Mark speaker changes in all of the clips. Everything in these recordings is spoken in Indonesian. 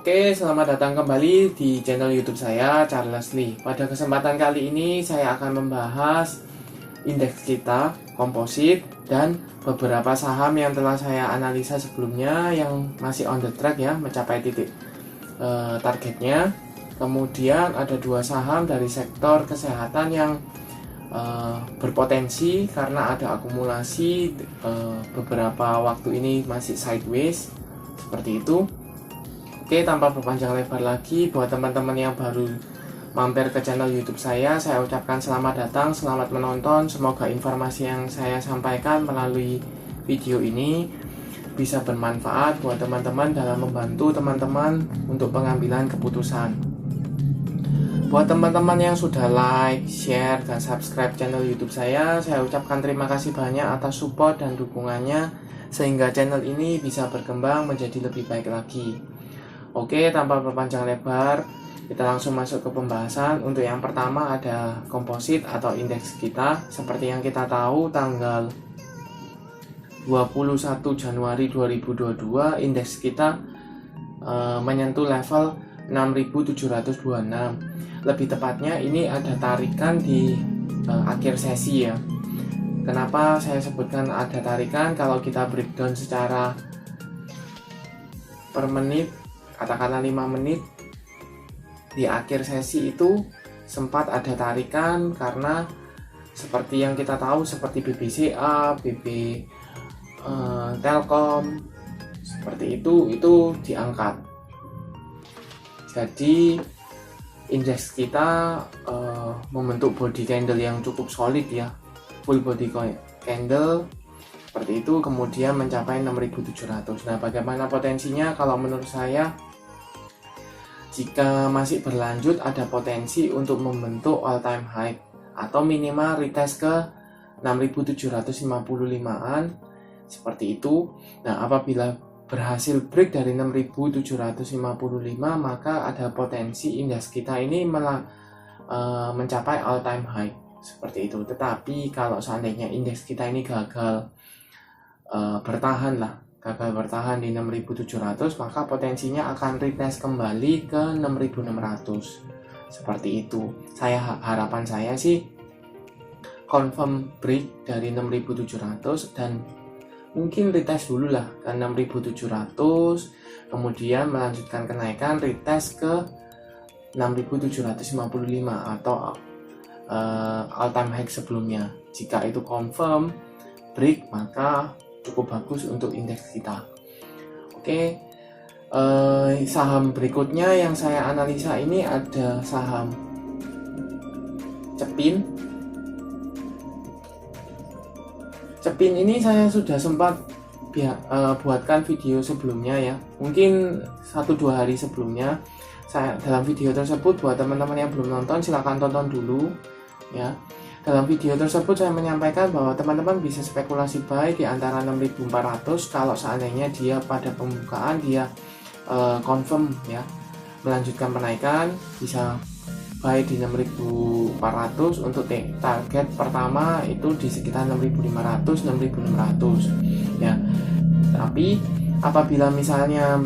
Speaker 1: Oke, selamat datang kembali di channel YouTube saya, Charles Lee. Pada kesempatan kali ini saya akan membahas indeks kita, komposit, dan beberapa saham yang telah saya analisa sebelumnya yang masih on the track ya, mencapai titik targetnya. Kemudian ada dua saham dari sektor kesehatan yang berpotensi karena ada akumulasi beberapa waktu ini masih sideways seperti itu. Oke, tanpa berpanjang lebar lagi, buat teman-teman yang baru mampir ke channel YouTube saya ucapkan selamat datang, selamat menonton. Semoga informasi yang saya sampaikan melalui video ini bisa bermanfaat buat teman-teman dalam membantu teman-teman untuk pengambilan keputusan. Buat teman-teman yang sudah like, share, dan subscribe channel YouTube saya ucapkan terima kasih banyak atas support dan dukungannya sehingga channel ini bisa berkembang menjadi lebih baik lagi. Oke, tanpa berpanjang lebar, kita langsung masuk ke pembahasan. Untuk yang pertama ada komposit atau indeks kita. Seperti yang kita tahu, tanggal 21 Januari 2022 indeks kita menyentuh level 6.726. Lebih tepatnya ini ada tarikan di akhir sesi ya. Kenapa saya sebutkan ada tarikan? Kalau kita breakdown secara per menit, katakanlah 5 menit, di akhir sesi itu sempat ada tarikan karena seperti yang kita tahu seperti BBCA, Telkom seperti itu diangkat. Jadi indeks kita membentuk body candle yang cukup solid ya, full body candle seperti itu, kemudian mencapai 6.700. Nah, bagaimana potensinya? Kalau menurut saya, jika masih berlanjut ada potensi untuk membentuk all time high atau minimal retest ke 6.755-an seperti itu. Nah, apabila berhasil break dari 6.755, maka ada potensi indeks kita ini mencapai all time high seperti itu. Tetapi kalau seandainya indeks kita ini gagal bertahan di 6.700, maka potensinya akan retest kembali ke 6.600 seperti itu. Harapan saya sih confirm break dari 6.700 dan mungkin retest dulu lah ke 6.700, kemudian melanjutkan kenaikan retest ke 6.755 atau all time high sebelumnya. Jika itu confirm break, maka cukup bagus untuk indeks kita. Oke, saham berikutnya yang saya analisa ini ada saham Cepin. Cepin ini saya sudah sempat buatkan video sebelumnya ya, mungkin 1-2 hari sebelumnya. Dalam video tersebut, buat teman-teman yang belum nonton silahkan tonton dulu ya. Dalam video tersebut saya menyampaikan bahwa teman-teman bisa spekulasi buy di antara 6.400 kalau seandainya dia pada pembukaan dia confirm ya melanjutkan penaikan, bisa buy di 6.400 untuk target pertama itu di sekitar 6.500 6.600 ya. Tapi apabila misalnya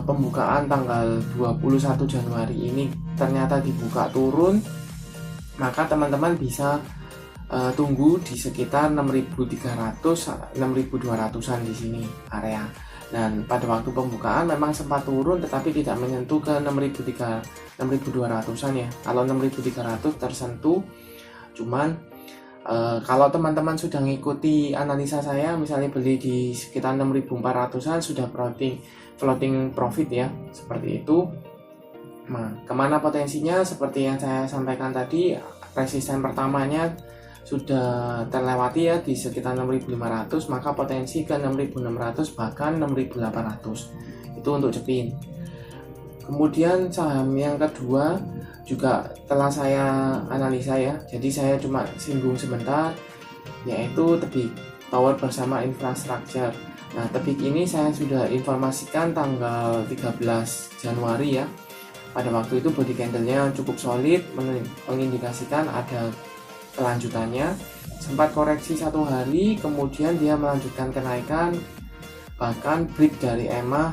Speaker 1: pembukaan tanggal 21 Januari ini ternyata dibuka turun, maka teman-teman bisa tunggu di sekitar 6.300 6.200-an di sini area. Dan pada waktu pembukaan memang sempat turun tetapi tidak menyentuh ke 6.200-an ya. Kalau 6.300 tersentuh, cuman kalau teman-teman sudah mengikuti analisa saya, misalnya beli di sekitar 6.400-an sudah floating profit ya, seperti itu. Nah, kemana potensinya? Seperti yang saya sampaikan tadi, resisten pertamanya sudah terlewati ya di sekitar 6.500, maka potensi ke 6.600 bahkan 6.800 itu untuk Cepin. Kemudian saham yang kedua juga telah saya analisa ya, jadi saya cuma singgung sebentar, yaitu Tebik Tower bersama Infrastructure. Nah, Tebik ini saya sudah informasikan tanggal 13 Januari ya. Pada waktu itu body candle-nya cukup solid, mengindikasikan ada kelanjutannya. Sempat koreksi 1 hari, kemudian dia melanjutkan kenaikan, bahkan break dari EMA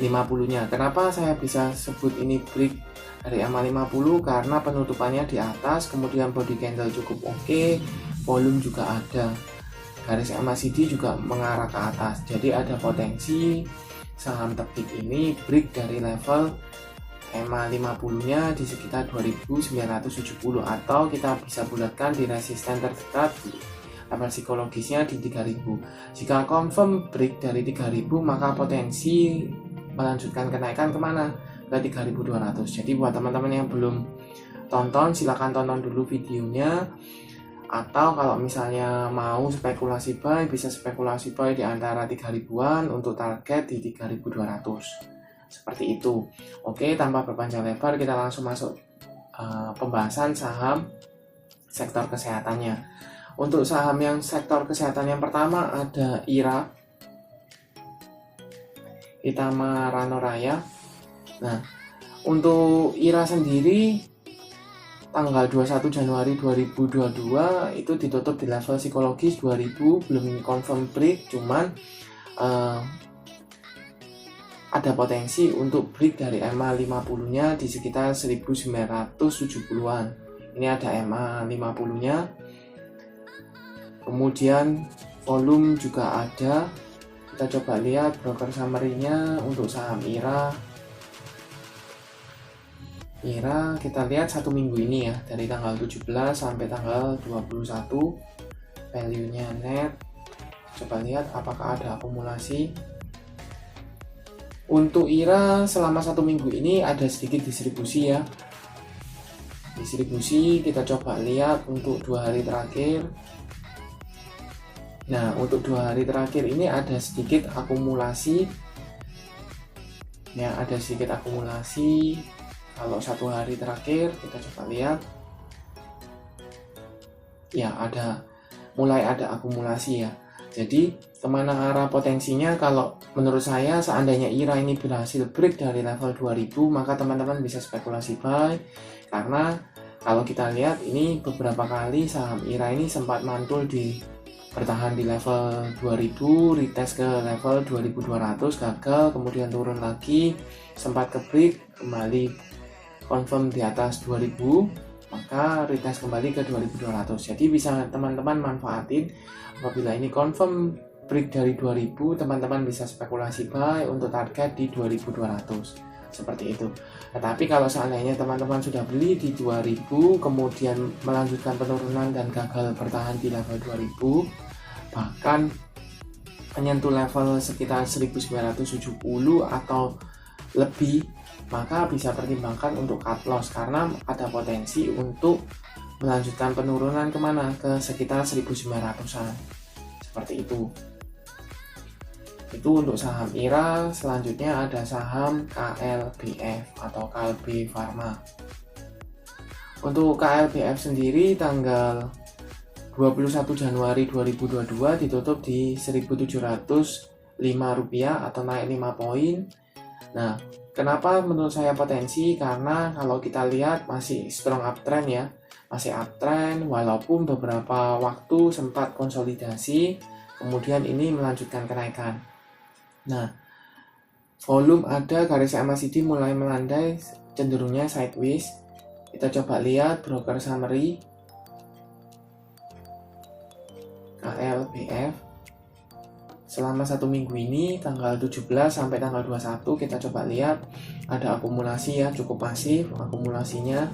Speaker 1: 50-nya. Kenapa saya bisa sebut ini break dari EMA 50? Karena penutupannya di atas, kemudian body candle cukup oke, volume juga ada, garis MACD juga mengarah ke atas. Jadi ada potensi saham Tepik ini break dari level EMA 50-nya di sekitar 2970, atau kita bisa bulatkan di resisten terdekat di level psikologisnya di 3000. Jika confirm break dari 3000, maka potensi melanjutkan kenaikan kemana? Ke 3200. Jadi buat teman-teman yang belum tonton, silahkan tonton dulu videonya. Atau kalau misalnya mau spekulasi buy, bisa spekulasi buy di antara 3000-an untuk target di 3200. Seperti itu. Oke, tanpa berpanjang lebar, kita langsung masuk pembahasan saham sektor kesehatannya. Untuk saham yang sektor kesehatan yang pertama ada IRA, Itama Ranoraya. Nah, untuk IRA sendiri tanggal 21 Januari 2022 itu ditutup di level psikologis 2000, belum confirm break, cuman ada potensi untuk break dari EMA 50-nya di sekitar 1970-an. Ini ada EMA 50-nya. Kemudian volume juga ada. Kita coba lihat broker summary-nya untuk saham IRA. IRA kita lihat satu minggu ini ya, dari tanggal 17 sampai tanggal 21, value-nya net. Coba lihat apakah ada akumulasi. Untuk IRA selama satu minggu ini ada sedikit distribusi ya. Distribusi kita coba lihat untuk 2 hari terakhir. Nah, untuk 2 hari terakhir ini ada sedikit akumulasi. Ya, ada sedikit akumulasi. Kalau 1 hari terakhir kita coba lihat. Ya, mulai ada akumulasi ya. Jadi kemana arah potensinya? Kalau menurut saya, seandainya IRA ini berhasil break dari level 2000, maka teman-teman bisa spekulasi buy. Karena kalau kita lihat ini beberapa kali saham IRA ini sempat mantul bertahan di level 2000, retest ke level 2200, gagal, kemudian turun lagi, sempat ke break, kembali confirm di atas 2000, maka retest kembali ke 2200. Jadi bisa teman-teman manfaatin. Apabila ini confirm break dari 2000, teman-teman bisa spekulasi buy untuk target di 2200. Seperti itu. Tetapi kalau seandainya teman-teman sudah beli di 2000, kemudian melanjutkan penurunan dan gagal bertahan di level 2000, bahkan menyentuh level sekitar 1970 atau lebih, maka bisa pertimbangkan untuk cut loss, karena ada potensi untuk melanjutkan penurunan kemana? Ke sekitar 1900-an. Seperti itu. Itu untuk saham IRA. Selanjutnya ada saham KLBF atau Kalbe Pharma. Untuk KLBF sendiri tanggal 21 Januari 2022 ditutup di Rp1.705 atau naik 5 poin. Nah, kenapa menurut saya potensi? Karena kalau kita lihat masih strong uptrend ya. Masih uptrend walaupun beberapa waktu sempat konsolidasi, kemudian ini melanjutkan kenaikan. Nah, volume ada, garis MACD mulai melandai, cenderungnya sideways. Kita coba lihat broker summary KLBF selama satu minggu ini, tanggal 17 sampai tanggal 21, kita coba lihat ada akumulasi ya, cukup masif akumulasinya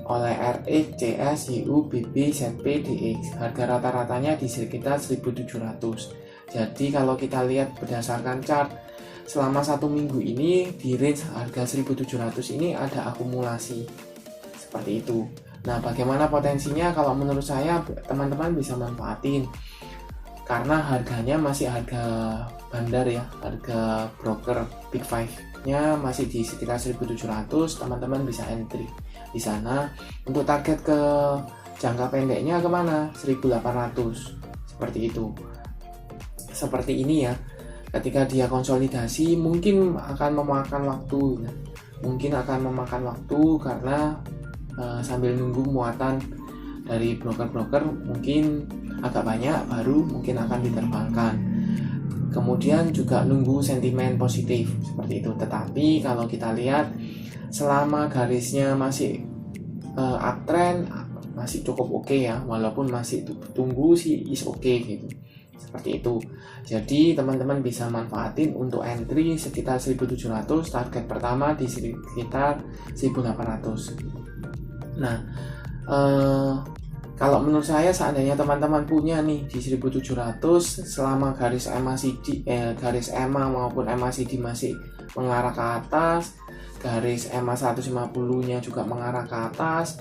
Speaker 1: oleh RX, CS, YU, BB, ZP, DX. Harga rata-ratanya di sekitar 1700. Jadi kalau kita lihat berdasarkan chart selama satu minggu ini di range harga 1700 ini ada akumulasi seperti itu. Nah, bagaimana potensinya? Kalau menurut saya teman-teman bisa manfaatin, karena harganya masih harga bandar ya, harga broker Big Five nya masih di sekitar 1700. Teman-teman bisa entry di sana. Untuk target ke jangka pendeknya kemana? 1800. Seperti itu. Seperti ini ya. Ketika dia konsolidasi mungkin akan memakan waktu. Mungkin akan memakan waktu karena sambil nunggu muatan dari broker-broker mungkin agak banyak, baru mungkin akan diterbangkan. kemudian juga nunggu sentimen positif seperti itu. Tetapi kalau kita lihat selama garisnya masih uptrend, masih cukup oke ya, walaupun masih tunggu sih is oke gitu, seperti itu. Jadi teman-teman bisa manfaatin untuk entry sekitar 1700, target pertama di sekitar 1800. Nah, kalau menurut saya seandainya teman-teman punya nih di 1700, selama garis garis EMA maupun MACD masih mengarah ke atas, garis EMA 150 nya juga mengarah ke atas,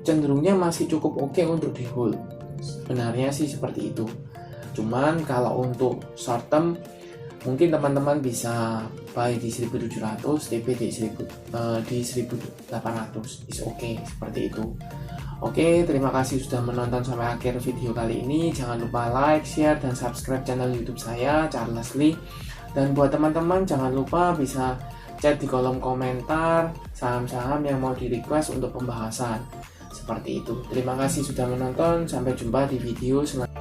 Speaker 1: cenderungnya masih cukup oke untuk di hold. Sebenarnya sih seperti itu. Cuman kalau untuk short term mungkin teman-teman bisa buy di 1700, TP di 1800 is oke, seperti itu. Oke, terima kasih sudah menonton sampai akhir video kali ini. Jangan lupa like, share, dan subscribe channel YouTube saya, Charles Lee. Dan buat teman-teman jangan lupa bisa chat di kolom komentar saham-saham yang mau di request untuk pembahasan, seperti itu. Terima kasih sudah menonton, sampai jumpa di video selanjutnya.